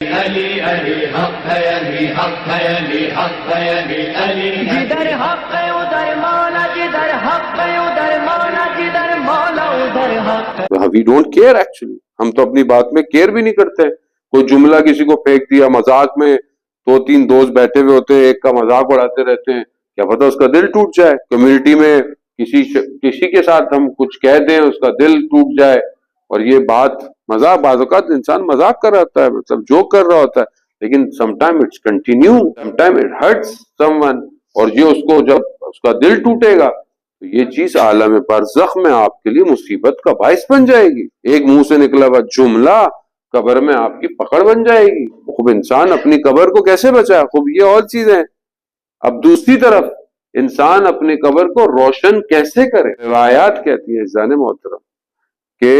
علی علی حق ہے، علی حق ہے، علی حق ہے، علی علی جدھر حق ہے ادھر مولا، جدھر حق ہے ادھر مولا، جدھر مولا ادھر حق ہے۔ وی ڈونٹ کیئر ایکچولی، ہم تو اپنی بات میں کیئر بھی نہیں کرتے۔ کوئی جملہ کسی کو پھینک دیا مذاق میں، دو تین دوست بیٹھے ہوئے ہوتے ہیں، ایک کا مذاق اڑاتے رہتے ہیں، کیا پتہ اس کا دل ٹوٹ جائے۔ کمیونٹی میں کسی کے ساتھ ہم کچھ کہہ دیں، اس کا دل ٹوٹ جائے۔ اور یہ بات مذاق، بعض اوقات انسان مذاق کر رہا ہوتا ہے، مطلب جو کر رہا ہوتا ہے، لیکن some time it's continue, some time it hurts some one, اور یہ اس کو جب اس کا دل ٹوٹے گا تو یہ چیز عالم برزخ میں آپ کے لیے مصیبت کا باعث بن جائے گی۔ ایک منہ سے نکلا ہوا جملہ قبر میں آپ کی پکڑ بن جائے گی۔ خوب انسان اپنی قبر کو کیسے بچائے، خوب یہ اور چیزیں۔ اب دوسری طرف انسان اپنی قبر کو روشن کیسے کرے۔ روایات کہتی ہیں عزیزان محترم کہ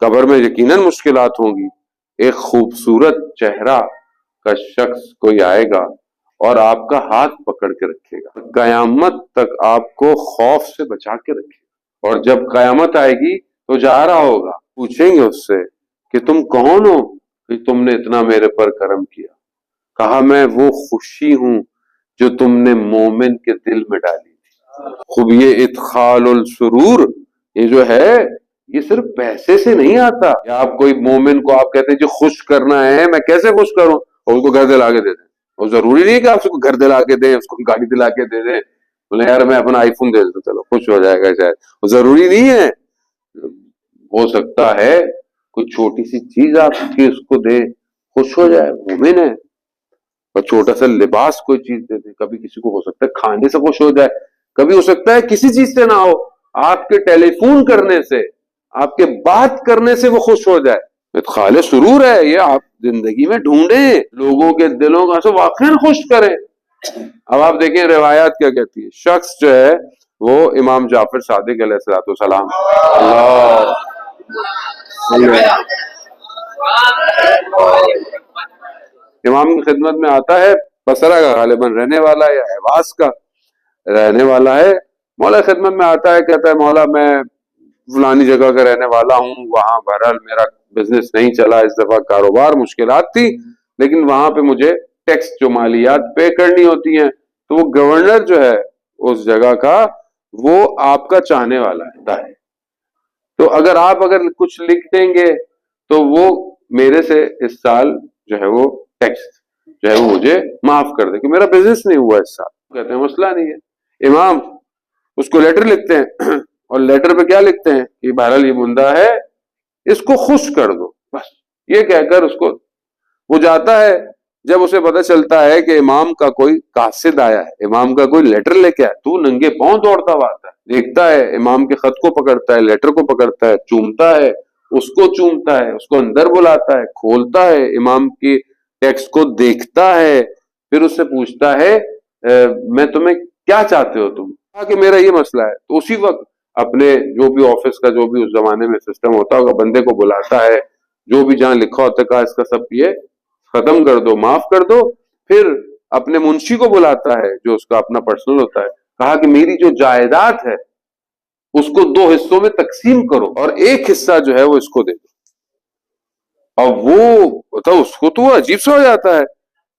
قبر میں یقیناً مشکلات ہوں گی۔ ایک خوبصورت چہرہ کا شخص کوئی آئے گا اور آپ کا ہاتھ پکڑ کے رکھے گا، قیامت تک آپ کو خوف سے بچا کے رکھے گا۔ اور جب قیامت آئے گی تو جا رہا ہوگا، پوچھیں گے اس سے کہ تم کون ہو کہ تم نے اتنا میرے پر کرم کیا۔ کہا میں وہ خوشی ہوں جو تم نے مومن کے دل میں ڈالی تھی۔ خوب یہ ادخال السرور، یہ جو ہے یہ صرف پیسے سے نہیں آتا۔ یا آپ کوئی مومن کو آپ کہتے ہیں جو خوش کرنا ہے، میں کیسے خوش کروں، اور اس کو گھر دلا کے دے دیں۔ اور ضروری نہیں کہ آپ اس کو گھر دلا کے دیں، اس کو گاڑی دلا کے دے دیں، بولے یار میں اپنا آئی فون دے دوں چلو خوش ہو جائے گا شاید، وہ ضروری نہیں ہے۔ ہو سکتا ہے کوئی چھوٹی سی چیز آپ کی اس کو دے، خوش ہو جائے، مومن ہے۔ اور چھوٹا سا لباس کوئی چیز دے دے، کبھی کسی کو ہو سکتا ہے کھانے سے خوش ہو جائے، کبھی ہو سکتا ہے کسی چیز سے نہ ہو، آپ کے ٹیلی فون کرنے سے، آپ کے بات کرنے سے وہ خوش ہو جائے۔ ادخال سرور ہے یہ، آپ زندگی میں ڈھونڈیں لوگوں کے دلوں کا واقعا خوش کریں۔ اب آپ دیکھیں روایات کیا کہتی ہے۔ شخص جو ہے وہ امام جعفر صادق علیہ السلام، امام کی خدمت میں آتا ہے، بصرہ کا غالباً رہنے والا ہے یا حواس کا رہنے والا ہے، مولا خدمت میں آتا ہے، کہتا ہے مولا میں فلانی جگہ کا رہنے والا ہوں، وہاں بہرحال میرا بزنس نہیں چلا، اس دفعہ کاروبار مشکلات تھی، لیکن وہاں پہ مجھے ٹیکس جو مالیات پے کرنی ہوتی ہیں، تو وہ گورنر جو ہے اس جگہ کا وہ آپ کا چاہنے والا ہے، تو اگر کچھ لکھ دیں گے تو وہ میرے سے اس سال جو ہے وہ ٹیکس جو ہے وہ مجھے معاف کر دے کہ میرا بزنس نہیں ہوا اس سال۔ کہتے ہیں مسئلہ نہیں ہے، امام اس کو لیٹر لکھتے ہیں، اور لیٹر پہ کیا لکھتے ہیں کہ بہرحال یہ بندہ ہے، اس کو خوش کر دو، بس یہ کہہ کر اس کو وہ جاتا ہے۔ جب اسے پتہ چلتا ہے کہ امام کا کوئی قاصد آیا ہے، امام کا کوئی لیٹر لے کے آیا، تو ننگے پاؤں دوڑتا ہوا آتا ہے، دیکھتا ہے امام کے خط کو پکڑتا ہے، لیٹر کو پکڑتا ہے، چومتا ہے، اس کو چومتا ہے، اس کو اندر بلاتا ہے، کھولتا ہے، امام کی ٹیکسٹ کو دیکھتا ہے، پھر اس سے پوچھتا ہے میں تمہیں کیا چاہتے ہو تم؟ کہا کہ میرا یہ مسئلہ ہے۔ تو اسی وقت اپنے جو بھی آفس کا جو بھی اس زمانے میں سسٹم ہوتا ہوگا، بندے کو بلاتا ہے، جو بھی جہاں لکھا ہوتا ہے، کہا اس کا سب یہ ختم کر دو، معاف کر دو۔ پھر اپنے منشی کو بلاتا ہے جو اس کا اپنا پرسنل ہوتا ہے، کہا کہ میری جو جائیداد ہے اس کو 2 حصوں میں تقسیم کرو اور ایک حصہ جو ہے وہ اس کو دے دو۔ اور وہ اس کو تو عجیب سا ہو جاتا ہے،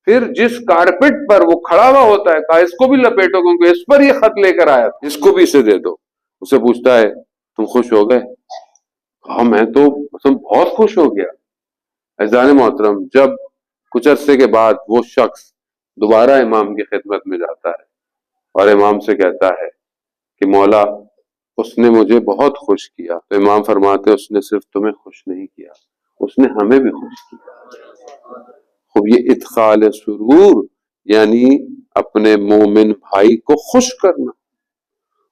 پھر جس کارپٹ پر وہ کھڑا ہوا ہوتا ہے کہا اس کو بھی لپیٹو کیونکہ اس پر یہ خط لے کر آیا، اس کو بھی اسے دے دو۔ اسے پوچھتا ہے تم خوش ہو گئے؟ کہا میں تو بہت خوش ہو گیا۔ عزیزان محترم، جب کچھ عرصے کے بعد وہ شخص دوبارہ امام کی خدمت میں جاتا ہے اور امام سے کہتا ہے کہ مولا اس نے مجھے بہت خوش کیا، تو امام فرماتے اس نے صرف تمہیں خوش نہیں کیا، اس نے ہمیں بھی خوش کیا۔ خوب یہ ادخال سرور یعنی اپنے مومن بھائی کو خوش کرنا،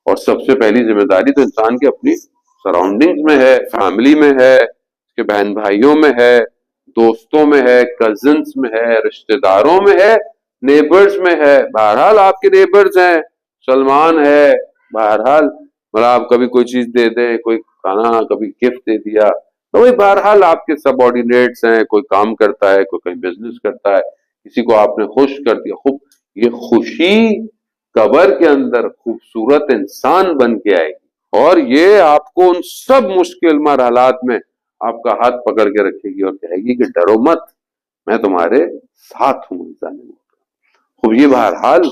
اور سب سے پہلی ذمہ داری تو انسان کی اپنی سراؤنڈنگز میں ہے، فیملی میں ہے، اس کے بہن بھائیوں میں ہے، دوستوں میں ہے، کزنز میں ہے، رشتہ داروں میں ہے، نیبرز میں ہے۔ بہرحال آپ کے نیبرز ہیں، سلمان ہے، بہرحال مطلب آپ کبھی کوئی چیز دے دیں، کوئی کھانا، کبھی گفٹ دے دیا، تو وہی بہرحال آپ کے سب آرڈینیٹس ہیں، کوئی کام کرتا ہے، کوئی کہیں بزنس کرتا ہے، کسی کو آپ نے خوش کر دیا۔ خوب یہ خوشی قبر کے اندر خوبصورت انسان بن کے آئے گی، اور یہ آپ کو ان سب مشکل مرحلات میں آپ کا ہاتھ پکڑ کے رکھے گی اور کہے گی کہ ڈرو مت، میں تمہارے ساتھ ہوں ظالموں کا۔ خوب یہ بہرحال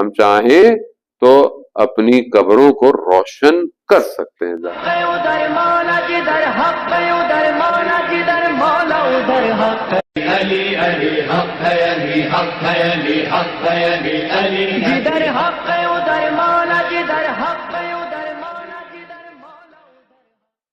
ہم چاہیں تو اپنی قبروں کو روشن کر سکتے ہیں۔ ادھر مولا جدھر حق ادھر مولا جدھر مولا ادھر حق علی علی حق ہے علی حق ہے علی حق ہے علی علی جدھر حق ادھر مولا جدھر حق